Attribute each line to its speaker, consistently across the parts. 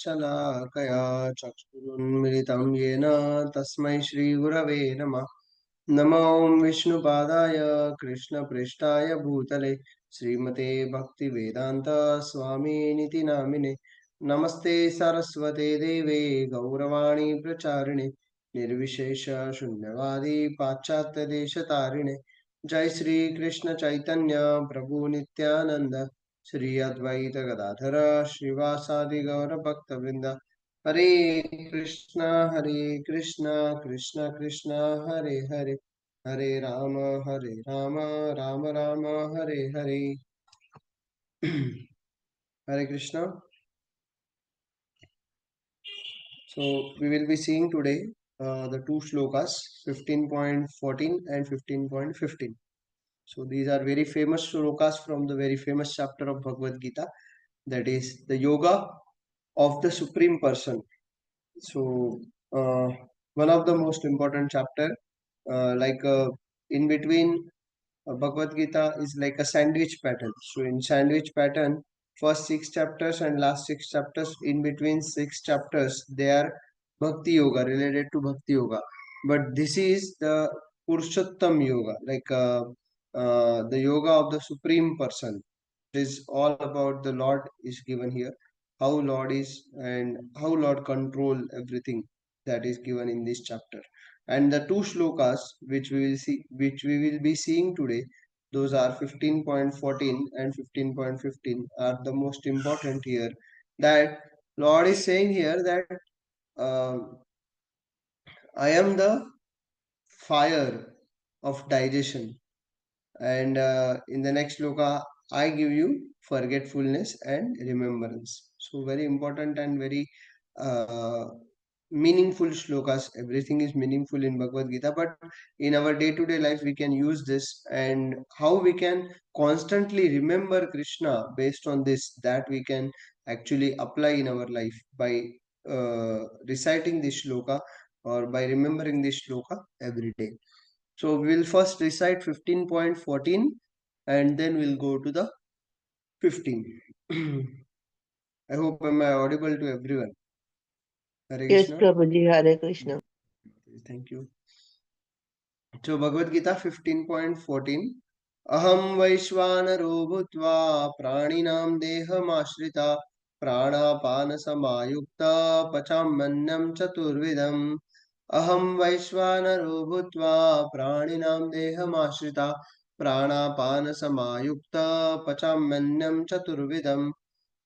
Speaker 1: शलाकया चक्षुरुन्मिलितं येन तस्मै श्रीगुरवे नमः। नमो विष्णुपादाय कृष्णपृष्ठाय भूतले श्रीमते भक्तिवेदान्त स्वामिनिति नामिने। नमस्ते सरस्वते देवे गौरवाणी प्रचारिणे निर्विशेष शून्यवादी पाश्चात्य देशतारिणे। जय श्री कृष्ण चैतन्य प्रभु नित्यानंद श्री अद्वैत गदाधर श्रीवासादि गौर भक्तवृंद। हरे कृष्णा कृष्णा कृष्णा हरे हरे, हरे Ram Ram Ram Hare Hare. Hare Krishna. So we will be seeing today the two shlokas 15.14 and 15.15. So these are very famous shlokas from the very famous chapter of Bhagavad Gita, that is the yoga of the Supreme Person. So one of the most important chapter, in between Bhagavad Gita is like a sandwich pattern. So in sandwich pattern, first 6 chapters and last 6 chapters, in between 6 chapters, they are Bhakti Yoga, related to Bhakti Yoga. But this is the Purushottam Yoga, the Yoga of the Supreme Person. It is all about the Lord is given here, how Lord is and how Lord control everything that is given in this chapter. And the two shlokas which we will be seeing today, those are 15.14 and 15.15, are the most important here. That Lord is saying here that uh, I am the fire of digestion, and in the next shloka I give you forgetfulness and remembrance. So very important and very uh, meaningful shlokas. Everything is meaningful in Bhagavad Gita, but in our day-to-day life we can use this, and how we can constantly remember Krishna based on this, that we can actually apply in our life by reciting this shloka or by remembering this shloka every day. So we will first recite 15.14 and then we'll go to the 15. I hope am I audible to everyone. Hare
Speaker 2: Yes,
Speaker 1: Krishna.
Speaker 2: Prabhuji, Hare Krishna.
Speaker 1: Thank you. So Bhagavad Gita 15.14. Aham Vaishvanaro Bhutva Praninam Dehamashrita Pranapana Samayukta Pachamannam Chaturvidam. Aham Vaishvanaro Bhutva Praninam Dehamashrita Pranapana Samayukta Pachamannam Chaturvidam.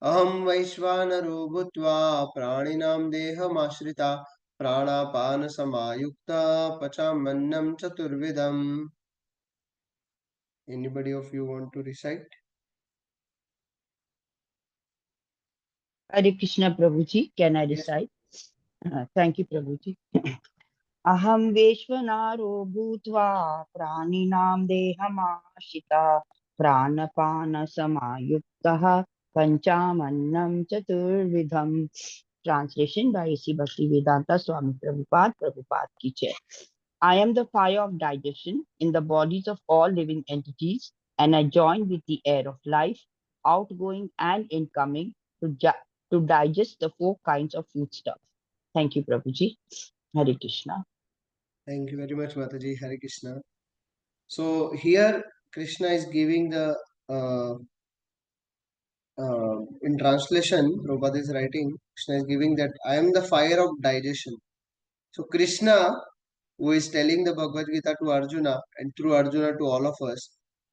Speaker 1: Aham Vaishvanaro Bhutva Praninam Dehamashrita Pranapana Samayukta Pachamannam Chaturvidam. Anybody of you want to recite?
Speaker 3: Hare Krishna, Prabhuji. Can I
Speaker 1: Yes.
Speaker 3: recite? Thank you, Prabhuji. Aham Veshwanaro Bhutva Praninam Dehamashita Pranapana Samayuktaha Panchamannam Chaturvidham. Translation by A.C. Bhaktivedanta Swami Prabhupada, Prabhupada ki jai. I am the fire of digestion in the bodies of all living entities, and I join with the air of life, outgoing and incoming, to digest the 4 kinds of foodstuff. Thank you, Prabhuji. Hare Krishna.
Speaker 1: Thank you very much, Mataji. Hare Krishna. So here Krishna is giving the in translation, Prabhupada is writing, Krishna is giving that I am the fire of digestion. So Krishna, who is telling the Bhagavad Gita to Arjuna and through Arjuna to all of us,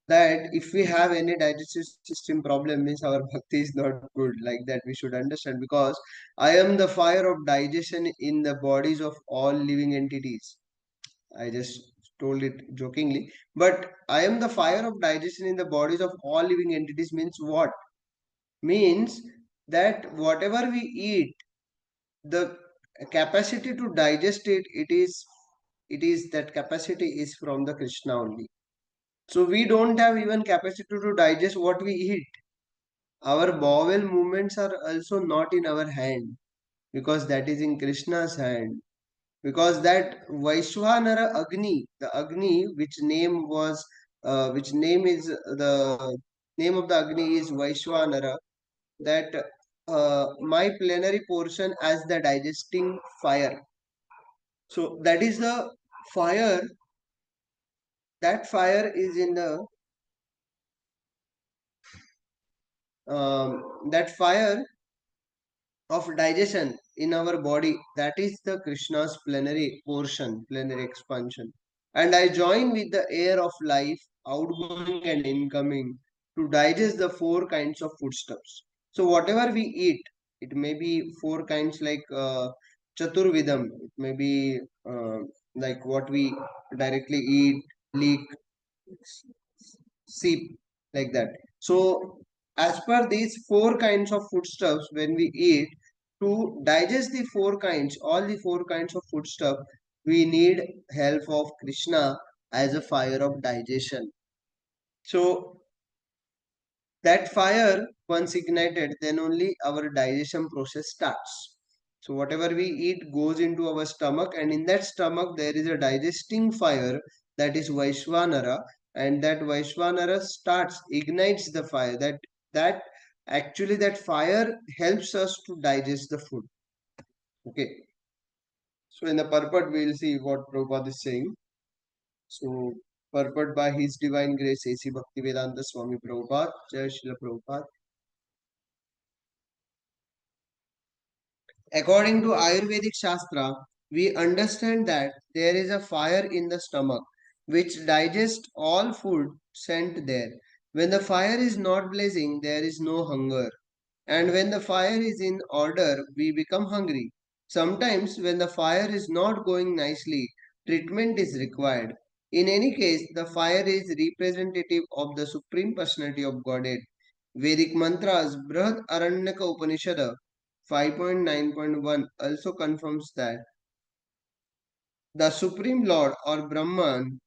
Speaker 1: that if we have any digestive system problem, means our bhakti is not good. Like that we should understand, because I am the fire of digestion in the bodies of all living entities. I just told it jokingly, but I am the fire of digestion in the bodies of all living entities means what? Means that whatever we eat, the capacity to digest it, it is that capacity is from the Krishna only. So we don't have even capacity to digest what we eat. Our bowel movements are also not in our hand, because that is in Krishna's hand. Because that Vaishwanara Agni, the Agni which name was which name is the name of the Agni is Vaishwanara, that my plenary portion as the digesting fire. So that is the fire. That fire is in the that fire of digestion in our body. That is the Krishna's plenary portion, plenary expansion. And I join with the air of life, outgoing and incoming, to digest the four kinds of foodstuffs. So whatever we eat, it may be four kinds like Chaturvidam. It may be like what we directly eat, leak, seep, like that. So, as per these four kinds of foodstuffs, when we eat, to digest the four kinds, all the four kinds of foodstuff, we need help of Krishna as a fire of digestion. So, that fire once ignited, then only our digestion process starts. So whatever we eat goes into our stomach, and in that stomach there is a digesting fire, that is Vaishvanara, and that Vaishvanara starts ignites the fire. That actually that fire helps us to digest the food. Okay. So in the purport we will see what Prabhupada is saying. So purport by His Divine Grace A.C. Bhaktivedanta Swami Prabhupada, Jai Srila Prabhupada. According to Ayurvedic Shastra, we understand that there is a fire in the stomach which digests all food sent there. When the fire is not blazing, there is no hunger. And when the fire is in order, we become hungry. Sometimes, when the fire is not going nicely, treatment is required. In any case, the fire is representative of the Supreme Personality of Godhead. Vedic mantras Brihad Aranyaka Upanishad 5.9.1 also confirms that the Supreme Lord or Brahman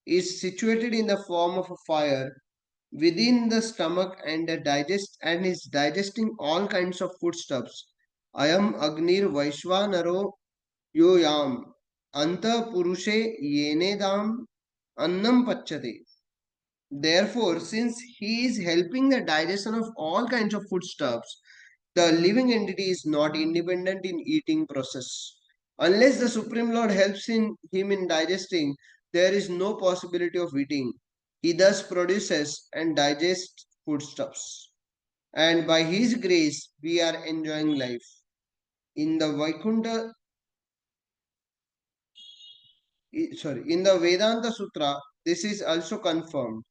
Speaker 1: is situated in the form of a fire within the stomach and is digesting all kinds of foodstuffs. Ayam Agnir Vaishvanaro Yoyam Anta Purushe Yenedam Annam Pachate. Therefore, since he is helping the digestion of all kinds of foodstuffs, the living entity is not independent in eating process. Unless the Supreme Lord helps him in digesting, there is no possibility of eating. He thus produces and digests foodstuffs. And by his grace, we are enjoying life. In the in the Vedanta Sutra, this is also confirmed.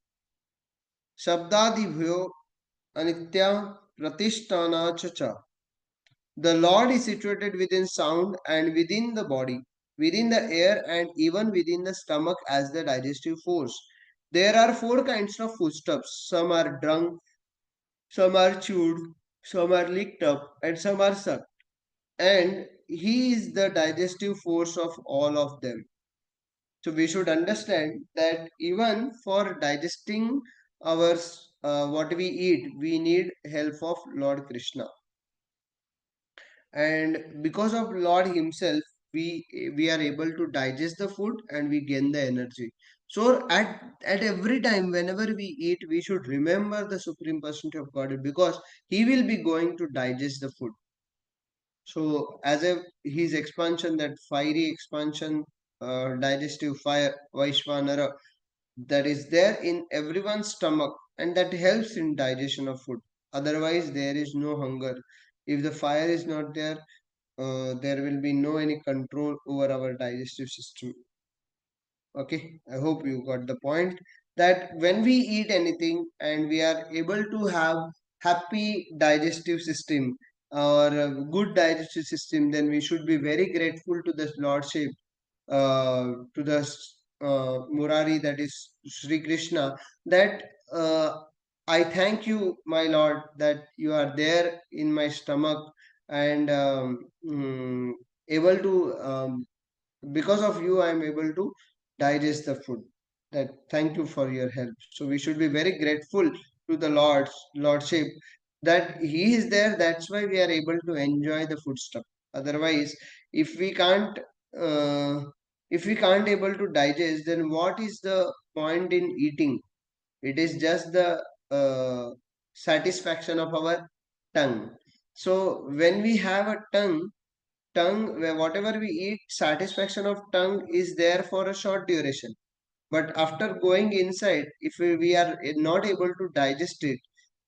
Speaker 1: Shabdadibhyo Anitya Pratishtana Chacha. The Lord is situated within sound and within the body, within the air, and even within the stomach as the digestive force. There are four kinds of foodstuffs. Some are drunk, some are chewed, some are licked up, and some are sucked. And He is the digestive force of all of them. So we should understand that even for digesting our what we eat, we need help of Lord Krishna. And because of Lord himself, we are able to digest the food and we gain the energy. So at every time whenever we eat, we should remember the Supreme Personality of Godhead, because he will be going to digest the food. So as a his expansion, that fiery expansion, digestive fire Vaishvanara, that is there in everyone's stomach, and that helps in digestion of food. Otherwise there is no hunger. If the fire is not there, there will be no any control over our digestive system. Okay, I hope you got the point, that when we eat anything and we are able to have happy digestive system or a good digestive system, then we should be very grateful to the lordship, to the Murari, that is Sri Krishna, that I thank you, my Lord, that you are there in my stomach, and able to because of you I am able to digest the food. That thank you for your help. So we should be very grateful to the lordship, that he is there. That's why we are able to enjoy the food stuff. Otherwise, if we can't uh, if we can't able to digest, then what is the point in eating? It is just the satisfaction of our tongue. So when we have a tongue, where whatever we eat, satisfaction of tongue is there for a short duration. But after going inside, if we are not able to digest it,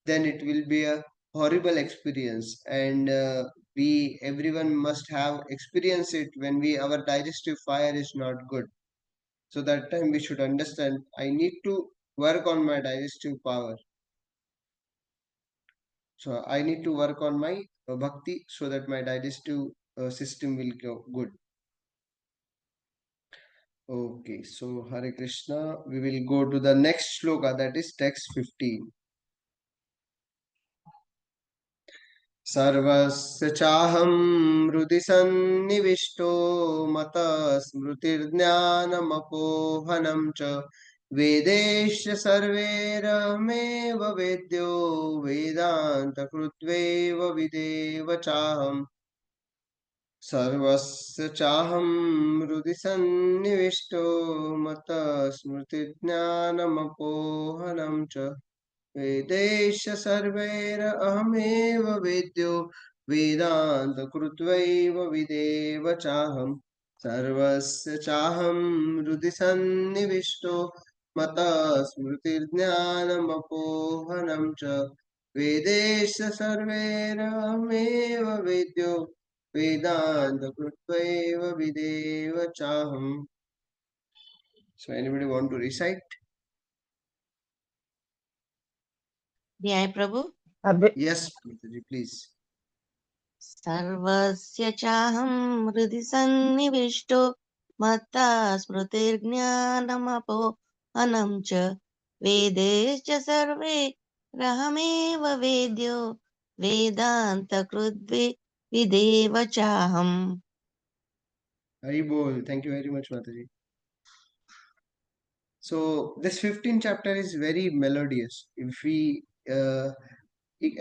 Speaker 1: then it will be a horrible experience. And we everyone must have experienced it when we our digestive fire is not good. So that time we should understand I need to work on my digestive power. So I need to work on my bhakti so that my digestive system will go good. Okay, so Hare Krishna. We will go to the next shloka, that is text 15. सर्वस्य चाहं हृदि सन्निविष्टो मतः स्मृतिर्ज्ञानमपोहनं च वेदैश्च सर्वैरहमेव वेद्यो वेदान्तकृत्वेव विदेव चाहम् सर्वस्य चाहं हृदि सन्निविष्टो मतः स्मृतिज्ञानमपोहनं च वेदैश्च सर्वैरहमेव वेद्यो वेदान्तकृत्वैव विदेव चाहम् सर्वस्य चाहं हृदि सन्निविष्टो मतः स्मृतिर्ज्ञानमपोहनं च वेदैश्च सर्वैरहमेव वेद्यो वेदान्तकृत्वैव विदेव चाहम्. So anybody want to recite?
Speaker 2: ध्याय Prabhu
Speaker 1: Yes, Mataji, please.
Speaker 2: सर्वस्य चाहं हृदि सन्निविष्टो मत्ता स्मृतिर्ज्ञानमपोहनं च वेदैश्च सर्वे रहमेव वेद्यो वेदान्तकृद्विदेव चाहम्.
Speaker 1: Hari Bol. Thank you very much, Mataji. So this 15th chapter is very melodious. If we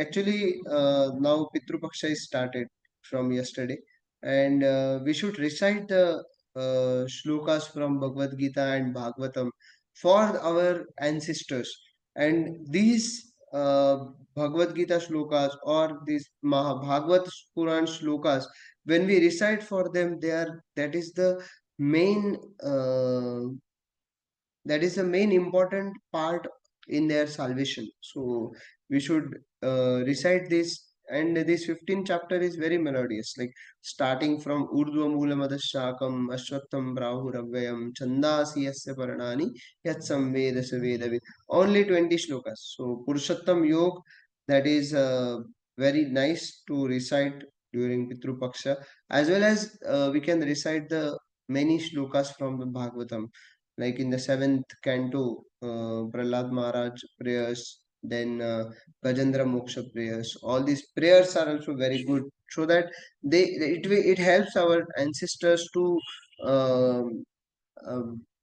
Speaker 1: actually now Pitru Paksha is started from yesterday, and we should recite the shlokas from Bhagavad Gita and Bhagavatam for our ancestors. And these Bhagavad Gita shlokas or these Bhagavad Puran shlokas, when we recite for them, that is the main important part in their salvation. So we should recite this, and this 15th chapter is very melodious, like starting from urdhva moolamadash-shakam ashwattham brahuravyayam chandasi yasya paranani yat samveda savedavid. Only 20 shlokas. So Purushottam Yog, that is very nice to recite during Pitru Paksha, as well as we can recite the many shlokas from the Bhagavatam, like in the seventh canto, Prahlad Maharaj prayers, then Gajendra Moksha prayers. All these prayers are also very good, so that it helps our ancestors to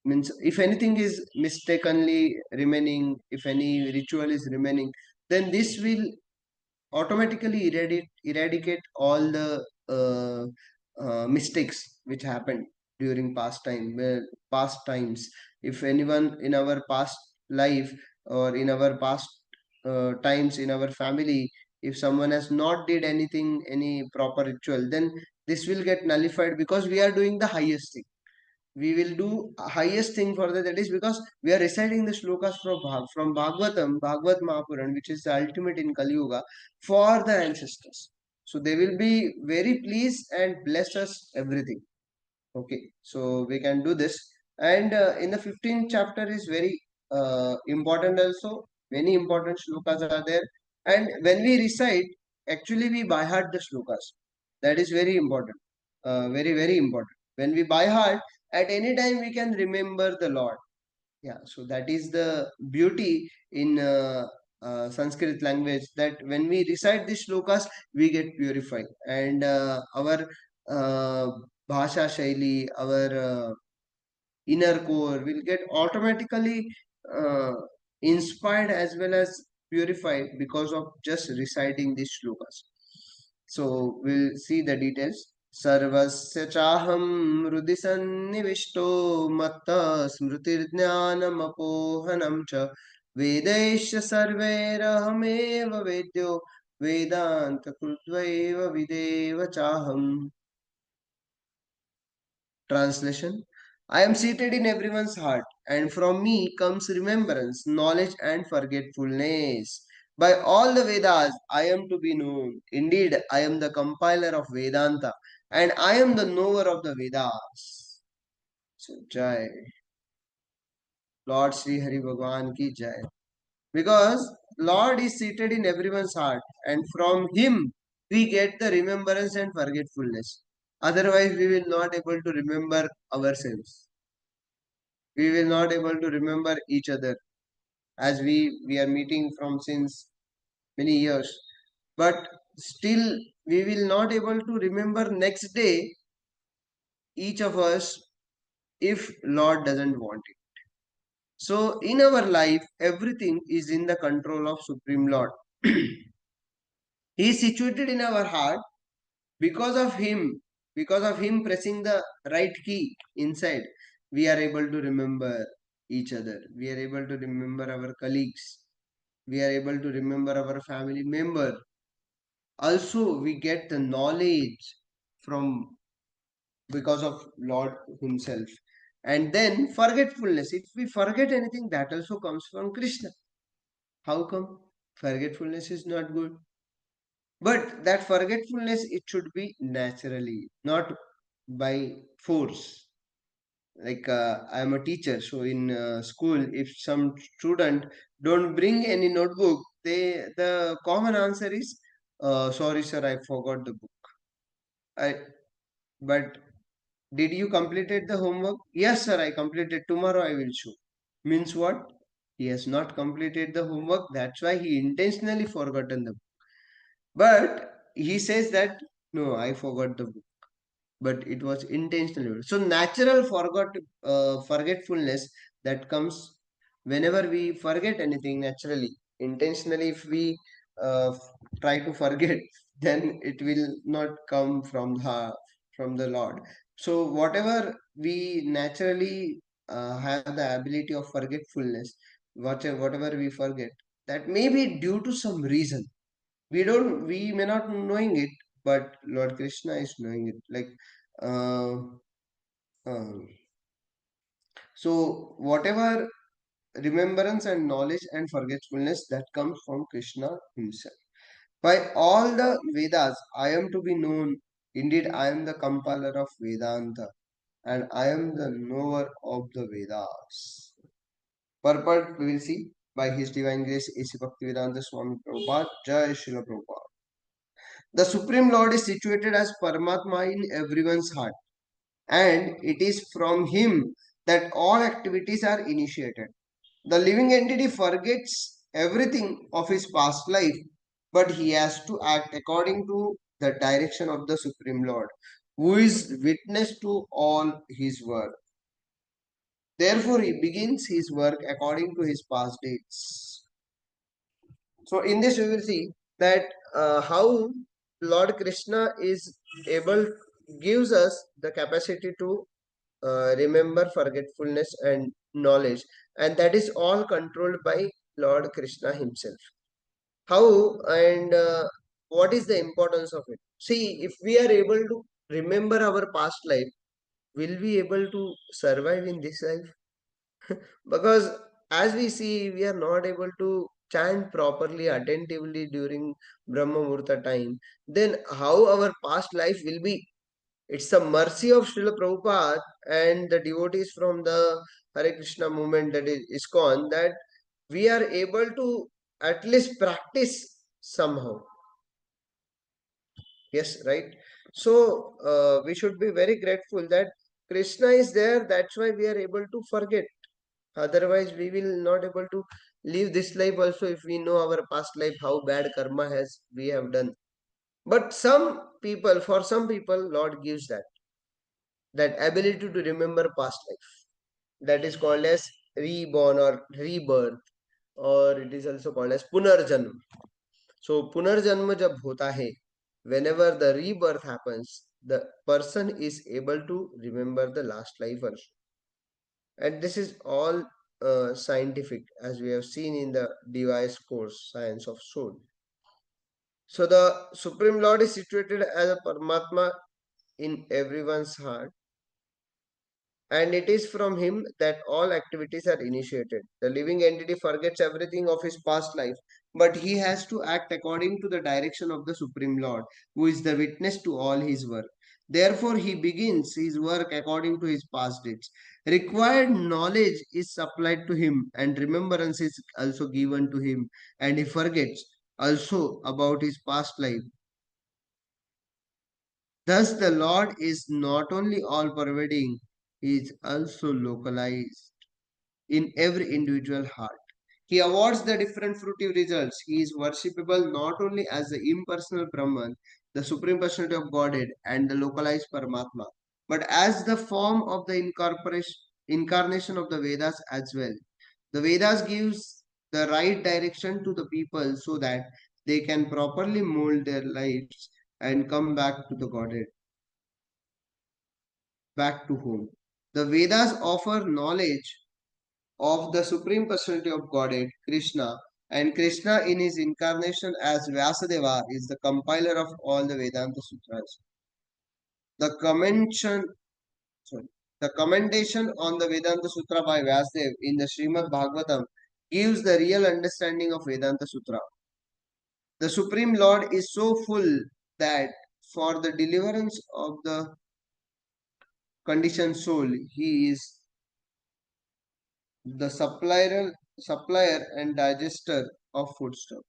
Speaker 1: means if anything is mistakenly remaining, if any ritual is remaining, then this will automatically eradicate all the mistakes which happened during past times. If anyone in our past life or in our past times in our family, if someone has not did anything, any proper ritual, then this will get nullified, because we are doing the highest thing. We will do highest thing for that is because we are reciting the shlokas from Bhagavatam, Bhagavad Mahapuran, which is the ultimate in Kali Yuga, for the ancestors. So they will be very pleased and bless us everything. Okay, so we can do this. And in the 15th chapter is very important also. Many important shlokas are there. And when we recite, actually we by heart the shlokas. That is very important. Very, very important. When we by heart, at any time we can remember the Lord. Yeah, so that is the beauty in Sanskrit language, that when we recite these shlokas, we get purified, and our uh, bhasha shaili, our inner core will get automatically uh, inspired as well as purified because of just reciting these shlokas. So we'll see the details. सर्वस्य चाहं हृदि सन्निविष्टो मत्तः स्मृतिर्ज्ञानमपोहनं च वेदैश्च सर्वैरहमेव वेद्यो Vedanta Krutva Videva Chaham. Translation: I am seated in everyone's heart, and from me comes remembrance, knowledge, and forgetfulness. By all the Vedas, I am to be known. Indeed, I am the compiler of Vedanta, and I am the knower of the Vedas. So, Jai. Lord Sri Hari Bhagwan ki Jai. Because Lord is seated in everyone's heart, and from Him we get the remembrance and forgetfulness. Otherwise, we will not able to remember ourselves. We will not able to remember each other as we are meeting from since many years. But still, we will not able to remember next day each of us if Lord doesn't want it. So in our life, everything is in the control of Supreme Lord. He is situated in our heart because of him pressing the right key inside. We are able to remember each other. We are able to remember our colleagues. We are able to remember our family member. Also, we get the knowledge from because of Lord Himself. And then forgetfulness. If we forget anything, that also comes from Krishna. How come? Forgetfulness is not good. But that forgetfulness, it should be naturally, not by force. Like I am a teacher, so in school, if some student don't bring any notebook, the common answer is, "Sorry, sir, I forgot the book." I but did you completed the homework? Yes, sir, I completed. Tomorrow I will show. Means what? He has not completed the homework. That's why he intentionally forgotten the book. But he says that no, I forgot the book, but it was intentional. So natural forgetfulness that comes whenever we forget anything naturally, intentionally. If we uh, try to forget, then it will not come from the Lord. So whatever we naturally have the ability of forgetfulness, whatever we forget, that may be due to some reason. We may not knowing it, but Lord Krishna is knowing it. Like uh, um, so whatever remembrance and knowledge and forgetfulness that comes from Krishna himself. By all the Vedas I am to be known. Indeed, I am the compiler of Vedanta, and I am the knower of the Vedas. Purport we will see by His Divine Grace A.C. Bhaktivedanta Swami Prabhupada. Jai Srila Prabhupada. The Supreme Lord is situated as Paramatma in everyone's heart, and it is from Him that all activities are initiated. The living entity forgets everything of his past life, but he has to act according to the direction of the Supreme Lord, who is witness to all his work. Therefore, he begins his work according to his past deeds. So, in this, we will see that how Lord Krishna is able gives us the capacity to remember forgetfulness and knowledge, and that is all controlled by Lord Krishna himself. How and what is the importance of it? See, if we are able to remember our past life, will we able to survive in this life? Because as we see, we are not able to chant properly, attentively during Brahma Murta time. Then how our past life will be? It's the mercy of Srila Prabhupada and the devotees from the Hare Krishna movement, that is ISKCON, that we are able to at least practice somehow. Yes, right? So we should be very grateful that Krishna is there. That's why we are able to forget. Otherwise, we will not able to live this life also if we know our past life, how bad karma has we have done. But for some people, Lord gives that ability to remember past life. That is called as reborn or rebirth, or it is also called as punarjanma. So punarjanma jab hota hai, whenever the rebirth happens, the person is able to remember the last life also. And this is all scientific, as we have seen in the device course, Science of Soul. So the Supreme Lord is situated as a Paramatma in everyone's heart, and it is from him that all activities are initiated. The living entity forgets everything of his past life, but he has to act according to the direction of the Supreme Lord, who is the witness to all his work. Therefore, he begins his work according to his past deeds. Required knowledge is supplied to him, and remembrance is also given to him, and he forgets also about his past life. Thus, the Lord is not only all pervading, he is also localized in every individual heart. He awards the different fruitive results. He is worshipable not only as the impersonal Brahman, the Supreme Personality of Godhead, and the localized Paramatma, but as the form of the incarnation of the Vedas as well. The Vedas gives the right direction to the people so that they can properly mold their lives and come back to the Godhead, back to home. The Vedas offer knowledge of the Supreme Personality of Godhead, Krishna, and Krishna in his incarnation as Vyasadeva is the compiler of all the Vedanta Sutras. The commention, sorry, the commentation on the Vedanta Sutra by Vyasadeva in the Srimad Bhagavatam gives the real understanding of Vedanta Sutra. The Supreme Lord is so full that for the deliverance of the conditioned soul, he is the supplier and digester of foodstuff,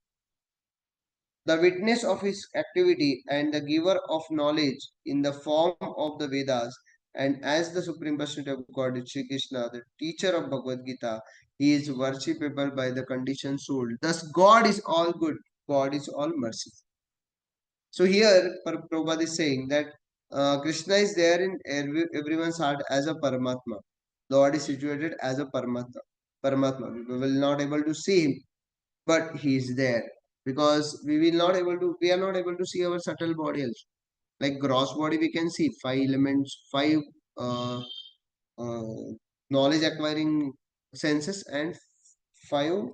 Speaker 1: the witness of his activity and the giver of knowledge in the form of the Vedas, and as the Supreme Personality of God, Sri Krishna, the teacher of Bhagavad-gītā, he is worshipable by the conditioned soul. Thus, God is all good, God is all merciful. So here, Prabhupada is saying that Krishna is there in everyone's heart as a Paramatma. Lord is situated as a Paramatma. We will not able to see him, but he is there because we are not able to see our subtle body also. Like gross body, we can see five elements, five uh, uh, knowledge acquiring senses, and five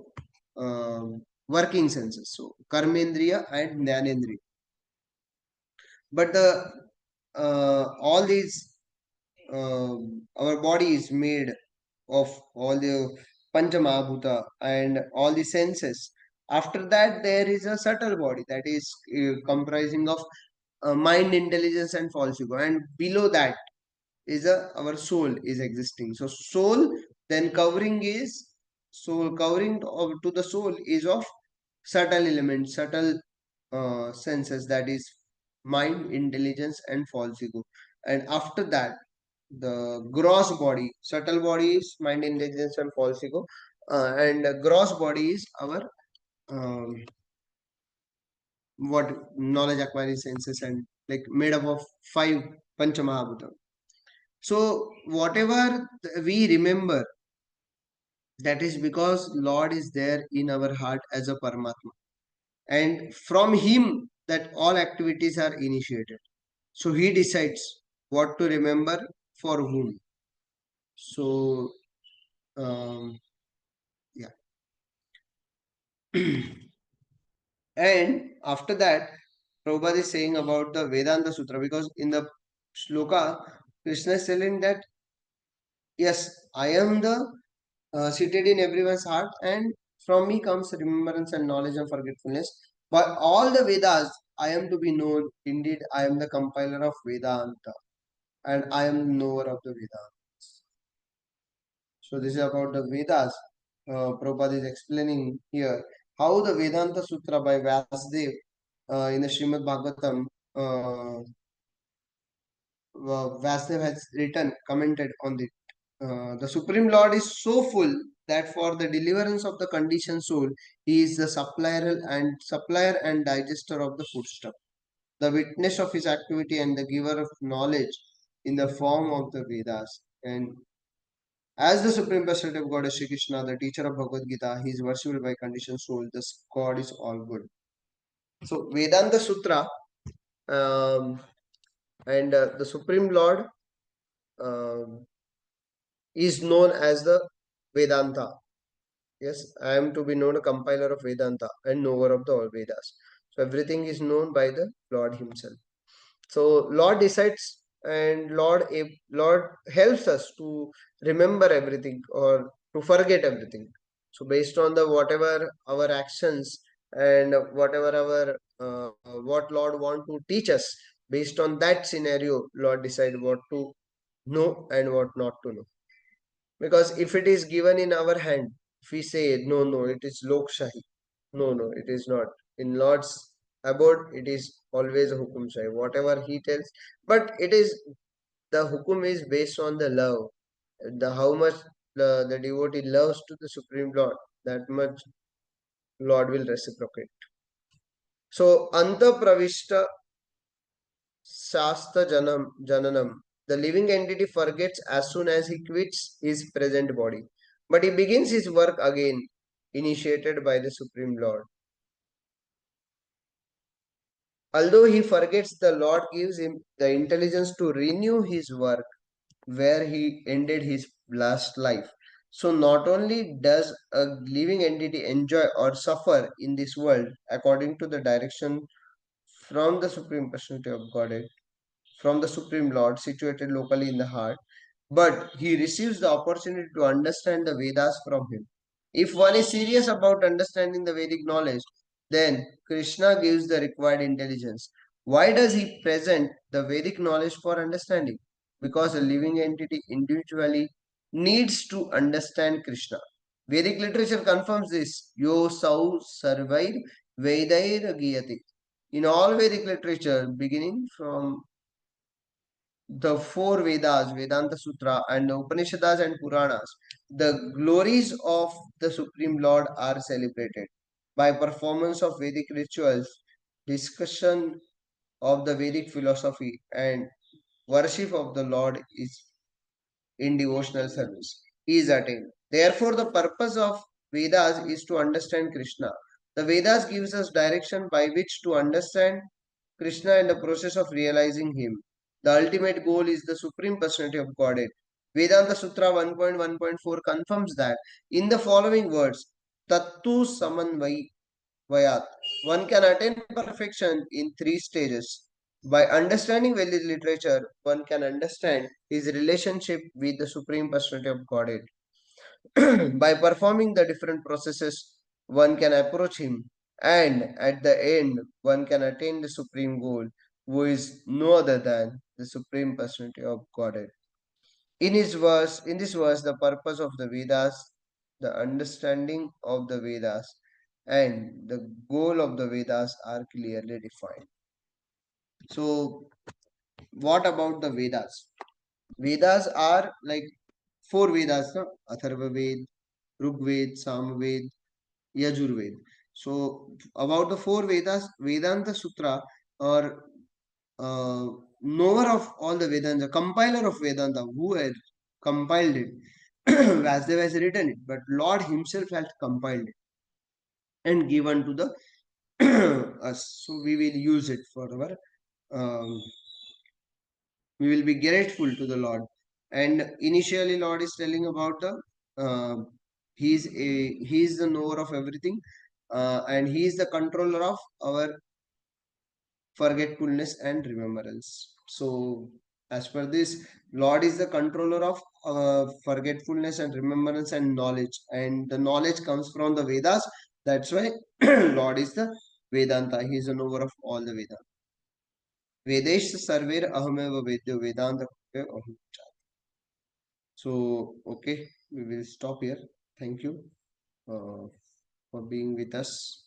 Speaker 1: working senses. So karmendriya and jnanendriya. But the all these our body is made of all the Panchamahabhuta and all the senses. After that, there is a subtle body that is comprising of mind, intelligence, and false ego. And below that is our soul is existing. So soul, then covering to the soul is of subtle elements, subtle senses, that is mind, intelligence, and false ego. And after that, the gross body, subtle body is mind, intelligence, and false ego, and gross body is our um, what knowledge acquiring senses, and like made up of five panchamahabhuta. So whatever we remember, that is because Lord is there in our heart as a Paramatma, and from him that all activities are initiated. So he decides what to remember for whom. So yeah. And after that, Prabhupada is saying about the Vedanta Sutra, because in the shloka, Krishna is telling that yes, I am the seated in everyone's heart, and from me comes remembrance and knowledge and forgetfulness. By all the Vedas, I am to be known. Indeed, I am the compiler of Vedanta, and I am the knower of the Vedas. So this is about the Vedas. Prabhupada is explaining here how the Vedanta Sutra by Vyasadeva in the Srimad Bhagavatam, Vyasadeva has written, commented on it. The Supreme Lord is so full that for the deliverance of the conditioned soul, he is the supplier and digester of the foodstuff, the witness of his activity and the giver of knowledge in the form of the Vedas. And as the Supreme Personality of God is Sri Krishna, the teacher of Bhagavad-gītā, he is worshipped by conditioned soul. Thus, God is all good. So, Vedanta Sutra and the Supreme Lord um is known as the Vedanta. Yes, I am to be known a compiler of Vedanta and knower of the all Vedas. Everything is known by the Lord himself. So Lord decides, and Lord helps us to remember everything or to forget everything. So based on the whatever our actions and whatever our what Lord want to teach us, based on that scenario, Lord decide what to know and what not to know. Because if it is given in our hand, if we say no, no, it is Lokshahi. No, no, it is not. In Lord's abode, it is always a hukum shahi. Whatever he tells, but it is the hukum is based on the love. The how much the devotee loves to the Supreme Lord, that much Lord will reciprocate. So anta pravishta shasta jananam. The living entity forgets as soon as he quits his present body, but he begins his work again, initiated by the Supreme Lord. Although he forgets, the Lord gives him the intelligence to renew his work where he ended his last life. So, not only does a living entity enjoy or suffer in this world according to the direction from the Supreme Personality of Godhead, from the Supreme Lord situated locally in the heart, but he receives the opportunity to understand the Vedas from him. If one is serious about understanding the Vedic knowledge, then Krishna gives the required intelligence. Why does he present the Vedic knowledge for understanding? Because a living entity individually needs to understand Krishna. Vedic literature confirms this. Yo sau sarvair vedair giyate. In all Vedic literature, beginning from the four Vedas, Vedanta Sutra, and the Upanishads and Puranas, the glories of the Supreme Lord are celebrated by performance of Vedic rituals, discussion of the Vedic philosophy, and worship of the Lord is in devotional service is attained. Therefore, the purpose of Vedas is to understand Krishna. The Vedas gives us direction by which to understand Krishna and the process of realizing Him. The ultimate goal is the Supreme Personality of Godhead. Vedanta Sutra 1.1.4 confirms that in the following words, Tattu Samanvayat, one can attain perfection in three stages. By understanding Vedic literature, one can understand his relationship with the Supreme Personality of Godhead. By performing the different processes, one can approach him, and at the end, one can attain the supreme goal, who is no other than the Supreme Personality of Godhead. In this verse, the purpose of the Vedas, the understanding of the Vedas, and the goal of the Vedas are clearly defined. So, what about the Vedas? Vedas are like four Vedas, no? Atharva Ved, Rigved, Samaved, Yajurved. So about the four Vedas, Vedanta Sutra or knower of all the Vedanta, compiler of Vedanta, who had compiled it, Vasudev has written it, but Lord Himself has compiled it and given to the us. So we will use it for our um, we will be grateful to the Lord. And initially, Lord is telling about the he is the knower of everything, and he is the controller of our forgetfulness and remembrance. So, as per this, Lord is the controller of forgetfulness and remembrance and knowledge, and the knowledge comes from the Vedas. That's why Lord is the Vedanta. He is the knower of all the Vedas. Vedesh sarver ahameva vedyo Vedanta. So, okay, we will stop here. Thank you for being with us.